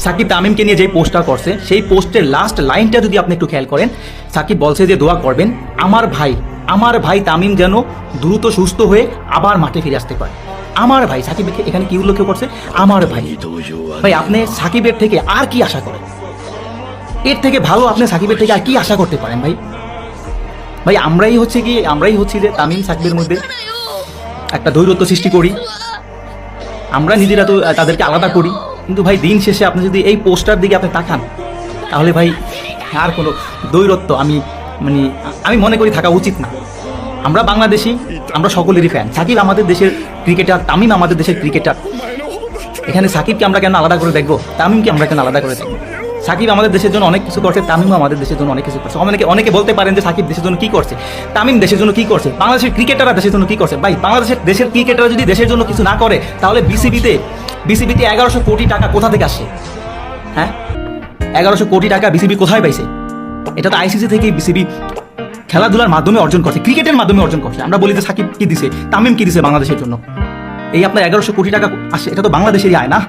সাকিব তামিমকে নিয়ে যে পোস্টটা করছে সেই পোস্টের লাস্ট লাইনটা যদি আপনি একটু খেয়াল করেন, সাকিব বলছে যে দোয়া করবেন আমার ভাই তামিম যেন দ্রুত সুস্থ হয়ে আবার মাঠে ফিরে আসতে পারে। আমার ভাই সাকিব এখানে কি উল্লেখ করছে? আমার ভাই। ভাই আপনি সাকিবের থেকে আর কি আশা করেন? এর থেকে ভালো আপনি সাকিবের থেকে আর কি আশা করতে পারেন ভাই? ভাই আমরাই হচ্ছি যে তামিম সাকিবের মধ্যে একটা দৈরত্ব সৃষ্টি করি, আমরা নিজেরা তো তাদেরকে আলাদা করি। কিন্তু ভাই দিন শেষে আপনি যদি এই পোস্টার দিকে আপনি তাকান, তাহলে ভাই আর কোনো দৈরত্ব আমি মনে করি থাকা উচিত না। আমরা বাংলাদেশি, আমরা সকলেরই ফ্যান। সাকিব আমাদের দেশের ক্রিকেটার, তামিম আমাদের দেশের ক্রিকেটার। এখানে সাকিবকে আমরা কেন আলাদা করে দেখবো? তামিমকে আমরা কেন আলাদা করে দেখবো? সাকিব আমাদের দেশের জন্য অনেক কিছু করছে, তামিমও আমাদের দেশের জন্য অনেক কিছু করছে। অনেকে বলতে পারেন যে সাকিব দেশের জন্য কি করছে, তামিম দেশের জন্য কি করছে, বাংলাদেশের ক্রিকেটাররা দেশের জন্য কি করছে। ভাই দেশের ক্রিকেটাররা যদি দেশের জন্য কিছু না করে, তাহলে বিসিবিতে 1100 কোটি টাকা কোথা থেকে আসছে? হ্যাঁ, 1100 কোটি টাকা বিসিবি কোথায় পাইছে? এটা তো আইসিসি থেকে বিসিবি খেলাধুলার মাধ্যমে অর্জন করছে, ক্রিকেটের মাধ্যমে অর্জন করছে। আমরা বলি যে সাকিব কি দিছে, তামিম কি দিছে বাংলাদেশের জন্য? এই আপনার 1100 কোটি টাকা আসে, এটা তো বাংলাদেশেরই আয় না?